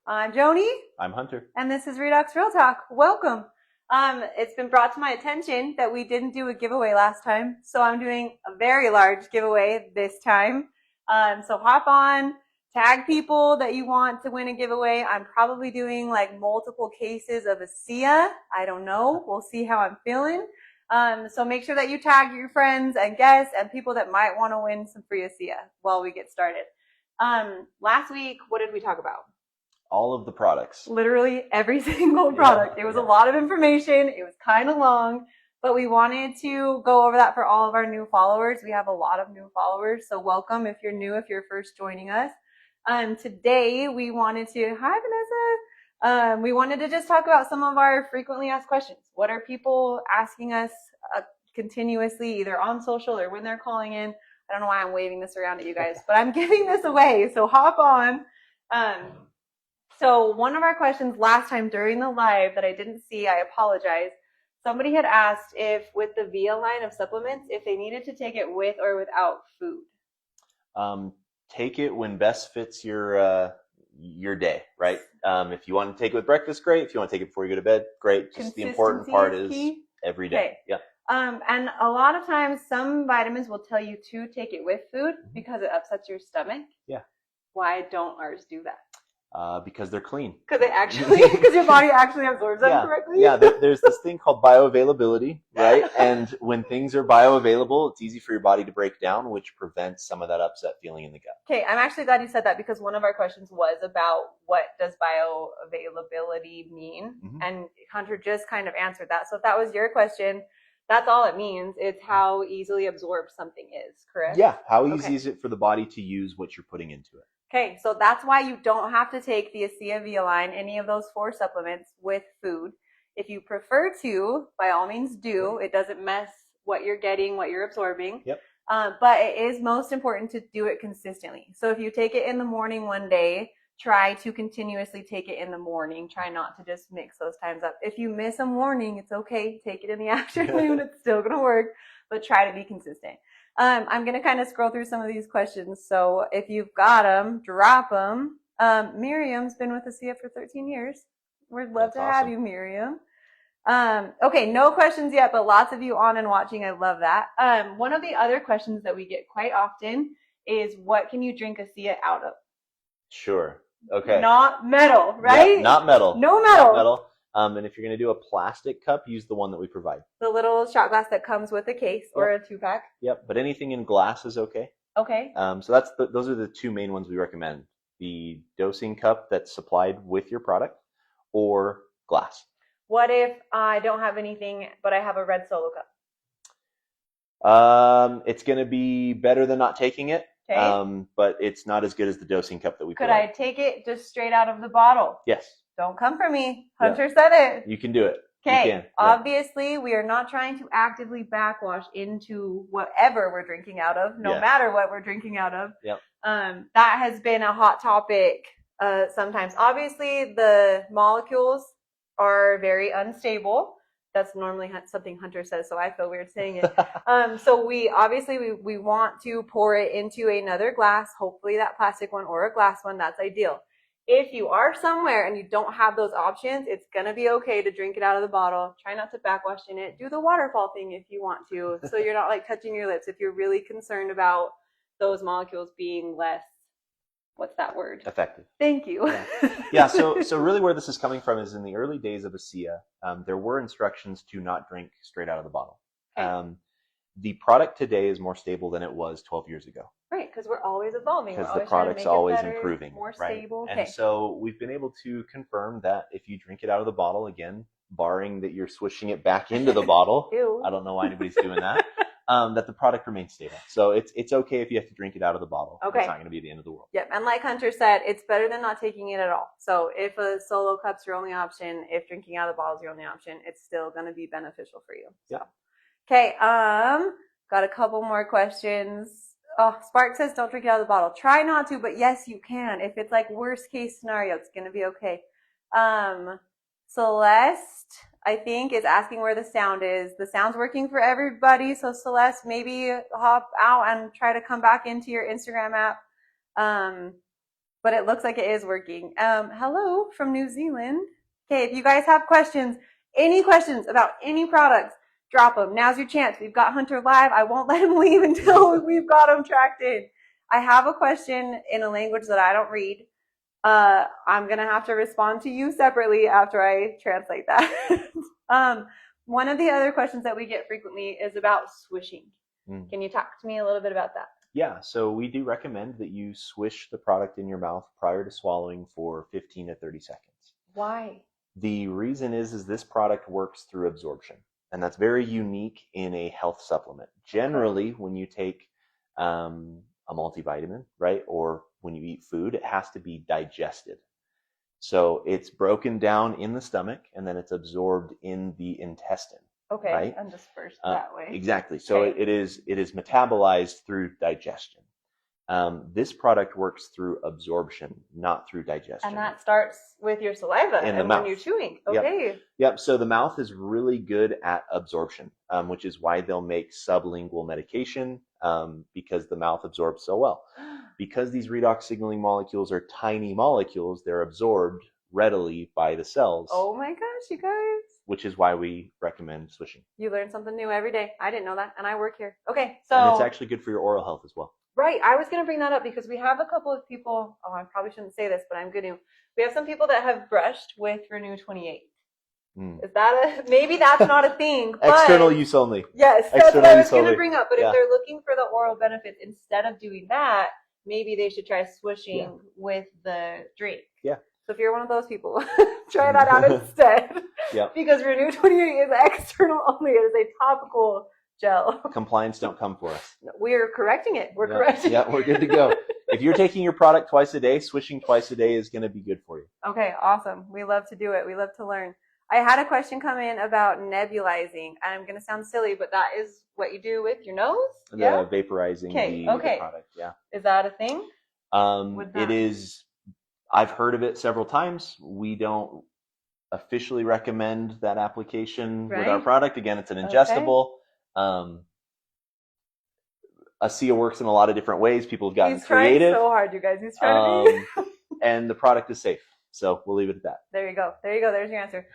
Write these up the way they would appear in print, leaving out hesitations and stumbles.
I'm Joni. I'm Hunter. And this is Redox Real Talk. Welcome. It's been brought to my attention that we didn't do a giveaway last time, so I'm doing a very large giveaway this time. So hop on, tag people that you want to win a giveaway. I'm probably doing like multiple cases of ASEA. I don't know. We'll see how I'm feeling. So make sure that you tag your friends and guests and people that might want to win some free ASEA while we get started. Last week, what did we talk about? All of the products. Literally every single product. It was a lot of information. It was kind of long, but we wanted to go over that for all of our new followers. We have a lot of new followers, so welcome if you're new, if you're first joining us. Today we wanted to, hi Vanessa. We wanted to just talk about some of our frequently asked questions. What are people asking us continuously, either on social or when they're calling in? I don't know why I'm waving this around at you guys, but I'm giving this away, so hop on. So one of our questions last time during the live that I didn't see, I apologize. Somebody had asked if with the VIA line of supplements, if they needed to take it with or without food. Take it when best fits your day, right? If you want to take it with breakfast, great. If you want to take it before you go to bed, great. Just the important part is every day. Okay. Yeah. And a lot of times some vitamins will tell you to take it with food because it upsets your stomach. Yeah. Why don't ours do that? Because they're clean. Because your body actually absorbs them correctly? Yeah, there's this thing called bioavailability, right? And when things are bioavailable, it's easy for your body to break down, which prevents some of that upset feeling in the gut. Okay, I'm actually glad you said that because one of our questions was about what does bioavailability mean? Mm-hmm. And Hunter just kind of answered that. So if that was your question, that's all it means. It's how easily absorbed something is, correct? Yeah, how easy is it for the body to use what you're putting into it? Okay, so that's why you don't have to take the ASEA VIA line, any of those 4 supplements, with food. If you prefer to, by all means do. It doesn't mess what you're getting, what you're absorbing. Yep. But it is most important to do it consistently. So if you take it in the morning one day, try to continuously take it in the morning. Try not to just mix those times up. If you miss a morning, it's okay. Take it in the afternoon. It's still going to work, but try to be consistent. I'm going to kind of scroll through some of these questions. So if you've got them, drop them. Miriam's been with ASEA for 13 years. We'd love to have you, Miriam. Okay, no questions yet, but lots of you on and watching. I love that. One of the other questions that we get quite often is, what can you drink ASEA out of? Sure. Okay. Not metal, right? Yep, not metal. No metal. Not metal. And if you're going to do a plastic cup, use the one that we provide. The little shot glass that comes with a case or a 2-pack. Yep, but anything in glass is okay. Okay. So those are the 2 main ones we recommend. The dosing cup that's supplied with your product or glass. What if I don't have anything, but I have a red Solo cup? It's going to be better than not taking it. Okay. But it's not as good as the dosing cup that we provide. Could I take it just straight out of the bottle? Yes. Don't come for me. Hunter said it. You can do it. Okay. Obviously, we are not trying to actively backwash into whatever we're drinking out of, no matter what we're drinking out of. Yep. That has been a hot topic sometimes. Obviously, the molecules are very unstable. That's normally something Hunter says, so I feel weird saying it. So we want to pour it into another glass, hopefully that plastic one or a glass one. That's ideal. If you are somewhere and you don't have those options, it's going to be okay to drink it out of the bottle. Try not to backwash in it. Do the waterfall thing if you want to, so you're not like touching your lips if you're really concerned about those molecules being less, what's that word? Effective. Thank you. Yeah, so really where this is coming from is in the early days of ASEA, there were instructions to not drink straight out of the bottle. Okay. The product today is more stable than it was 12 years ago. Right, because we're always evolving. Because the product's always improving. More right? stable. And so we've been able to confirm that if you drink it out of the bottle, again, barring that you're swishing it back into the bottle, I don't know why anybody's doing that, that the product remains stable. So it's okay if you have to drink it out of the bottle. Okay. It's not going to be the end of the world. Yep, and like Hunter said, it's better than not taking it at all. So if a solo cup's your only option, if drinking out of the bottle is your only option, it's still going to be beneficial for you. Yeah. Okay, got a couple more questions. Oh, Spark says don't drink it out of the bottle. Try not to, but yes, you can. If it's like worst case scenario, it's going to be okay. Celeste, I think, is asking where the sound is. The sound's working for everybody. So Celeste, maybe hop out and try to come back into your Instagram app. but it looks like it is working. Hello from New Zealand. Okay, if you guys have questions, any questions about any products, drop them. Now's your chance. We've got Hunter live. I won't let him leave until we've got him tracked in. I have a question in a language that I don't read. I'm going to have to respond to you separately after I translate that. One of the other questions that we get frequently is about swishing. Can you talk to me a little bit about that? Yeah, so we do recommend that you swish the product in your mouth prior to swallowing for 15 to 30 seconds. Why? The reason is this product works through absorption, and that's very unique in a health supplement. Generally, when you take a multivitamin, right, or when you eat food, it has to be digested. So it's broken down in the stomach, and then it's absorbed in the intestine. Okay, right? And dispersed that way. Exactly. So it is metabolized through digestion. This product works through absorption, not through digestion. And that starts with your saliva in the and mouth. when you're chewing. Okay. Yep. So the mouth is really good at absorption, which is why they'll make sublingual medication because the mouth absorbs so well. Because these redox signaling molecules are tiny molecules, they're absorbed readily by the cells. Oh my gosh, you guys. Which is why we recommend swishing. You learn something new every day. I didn't know that, and I work here. Okay, so. And it's actually good for your oral health as well. Right, I was going to bring that up because we have a couple of people, I probably shouldn't say this, but I'm going to. We have some people that have brushed with Renew 28. Is that maybe that's not a thing. But, external use only. Yes, that's what I was going to bring up. But if they're looking for the oral benefits, instead of doing that, maybe they should try swishing with the drink. Yeah. So if you're one of those people, try that out instead. Yeah. Because Renew 28 is external only. It is a topical gel. Compliance don't come for us. We're correcting it. We're correcting it. Yeah, we're good to go. If you're taking your product twice a day, swishing twice a day is going to be good for you. Okay, awesome. We love to do it. We love to learn. I had a question come in about nebulizing. I'm going to sound silly, but that is what you do with your nose? Vaporizing the product. Yeah. Is that a thing? It is. I've heard of it several times. We don't officially recommend that application with our product. Again, it's an ingestible. ASEA works in a lot of different ways. People have gotten creative. He's trying so hard, you guys. He's trying to be. And the product is safe. So we'll leave it at that. There you go. There you go. There's your answer.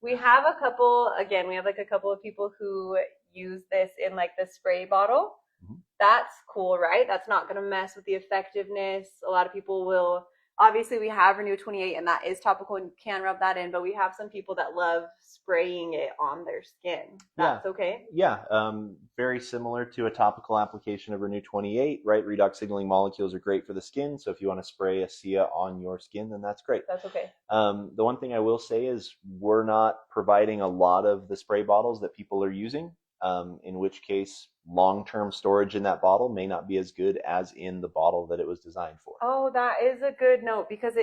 We have a couple, again, we have like a couple of people who use this in like the spray bottle. Mm-hmm. That's cool, right? That's not going to mess with the effectiveness. A lot of people will. Obviously, we have Renew 28, and that is topical, and you can rub that in. But we have some people that love spraying it on their skin. That's okay? Yeah. Very similar to a topical application of Renew 28, right? Redox signaling molecules are great for the skin. So if you want to spray ASEA on your skin, then that's great. That's okay. The one thing I will say is we're not providing a lot of the spray bottles that people are using, in which case long-term storage in that bottle may not be as good as in the bottle that it was designed for. Oh, that is a good note because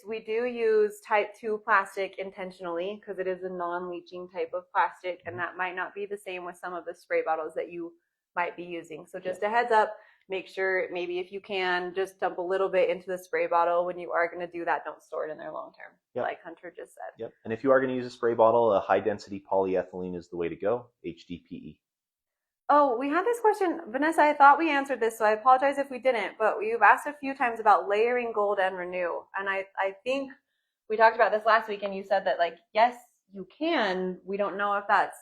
we do use type 2 plastic intentionally because it is a non-leaching type of plastic, and that might not be the same with some of the spray bottles that you might be using. So just a heads up, make sure maybe if you can just dump a little bit into the spray bottle when you are going to do that. Don't store it in there long term, like Hunter just said. Yep. And if you are going to use a spray bottle, a high-density polyethylene is the way to go, HDPE. Oh, we had this question. Vanessa, I thought we answered this, so I apologize if we didn't, but you've asked a few times about layering gold and Renew. And I think we talked about this last week, and you said that, like, yes, you can. We don't know if that's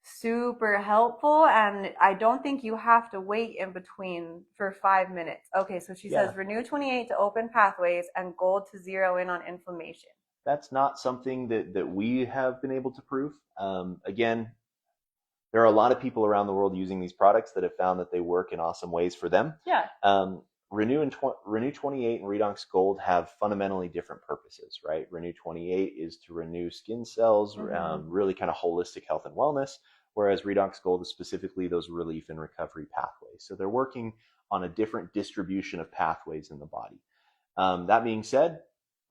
super helpful, and I don't think you have to wait in between for 5 minutes. Okay, so she says Renew 28 to open pathways and gold to zero in on inflammation. That's not something that we have been able to prove. Again, there are a lot of people around the world using these products that have found that they work in awesome ways for them. Yeah. Renew 28 and Redox Gold have fundamentally different purposes, right? Renew 28 is to renew skin cells, really kind of holistic health and wellness, whereas Redox Gold is specifically those relief and recovery pathways. So they're working on a different distribution of pathways in the body. That being said,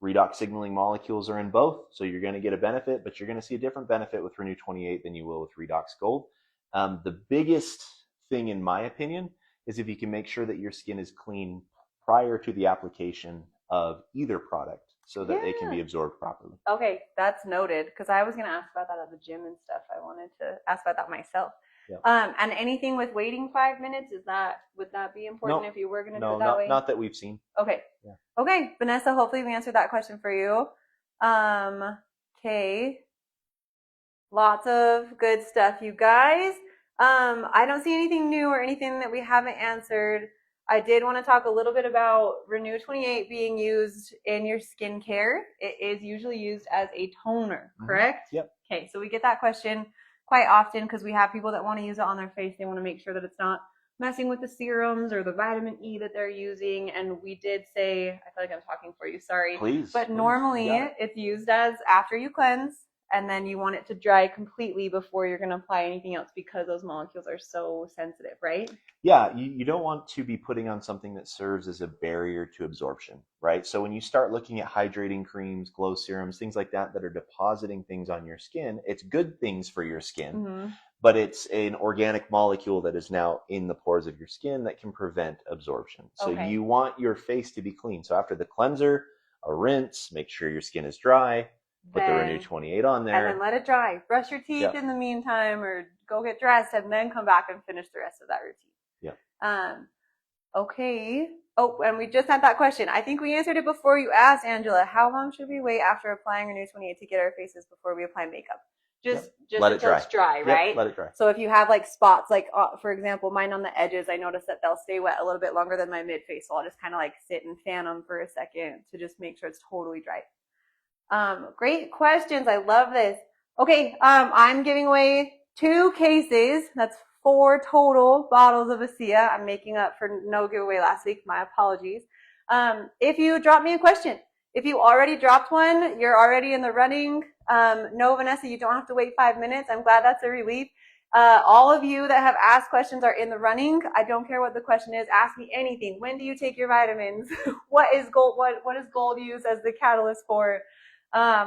redox signaling molecules are in both, so you're going to get a benefit, but you're going to see a different benefit with Renew 28 than you will with Redox Gold. The biggest thing, in my opinion, is if you can make sure that your skin is clean prior to the application of either product so that they can be absorbed properly. Okay, that's noted, because I was going to ask about that at the gym and stuff. I wanted to ask about that myself. Yep. And anything with waiting 5 minutes, would that be important if you were going to do it that way? Not that we've seen. Okay. Yeah. Okay, Vanessa, hopefully we answered that question for you. Okay. Lots of good stuff, you guys. I don't see anything new or anything that we haven't answered. I did want to talk a little bit about Renew 28 being used in your skincare. It is usually used as a toner, correct? Yep. Okay, so we get that question quite often because we have people that want to use it on their face. They want to make sure that it's not messing with the serums or the vitamin E that they're using. And we did say, I feel like I'm talking for you, sorry. Please. But normally it's used as after you cleanse, and then you want it to dry completely before you're going to apply anything else because those molecules are so sensitive, right? Yeah, you don't want to be putting on something that serves as a barrier to absorption, right? So when you start looking at hydrating creams, glow serums, things like that are depositing things on your skin, it's good things for your skin, but it's an organic molecule that is now in the pores of your skin that can prevent absorption. So you want your face to be clean. So after the cleanser, a rinse, make sure your skin is dry. Put the Renew 28 on there. And then let it dry. Brush your teeth in the meantime, or go get dressed, and then come back and finish the rest of that routine. Yeah. Okay. Oh, and we just had that question. I think we answered it before you asked, Angela. How long should we wait after applying Renew 28 to get our faces before we apply makeup? Just let until it's dry, right? Let it dry. So if you have like spots, like for example, mine on the edges, I notice that they'll stay wet a little bit longer than my mid face. So I'll just kind of like sit and fan them for a second to just make sure it's totally dry. Great questions. I love this. Okay, I'm giving away 2 cases. That's 4 total bottles of ASEA. I'm making up for no giveaway last week. My apologies. If you drop me a question, if you already dropped one, you're already in the running. No, Vanessa, you don't have to wait 5 minutes. I'm glad that's a relief. All of you that have asked questions are in the running. I don't care what the question is. Ask me anything. When do you take your vitamins? What is gold? What is gold used as the catalyst for?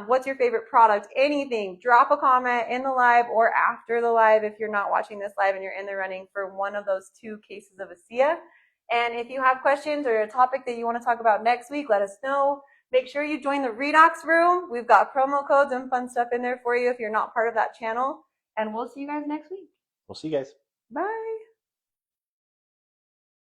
What's your favorite product? Anything. Drop a comment in the live or after the live if you're not watching this live and you're in the running for one of those 2 cases of ASEA. And if you have questions or a topic that you want to talk about next week, let us know. Make sure you join the Redox room. We've got promo codes and fun stuff in there for you if you're not part of that channel. And we'll see you guys next week. We'll see you guys. Bye.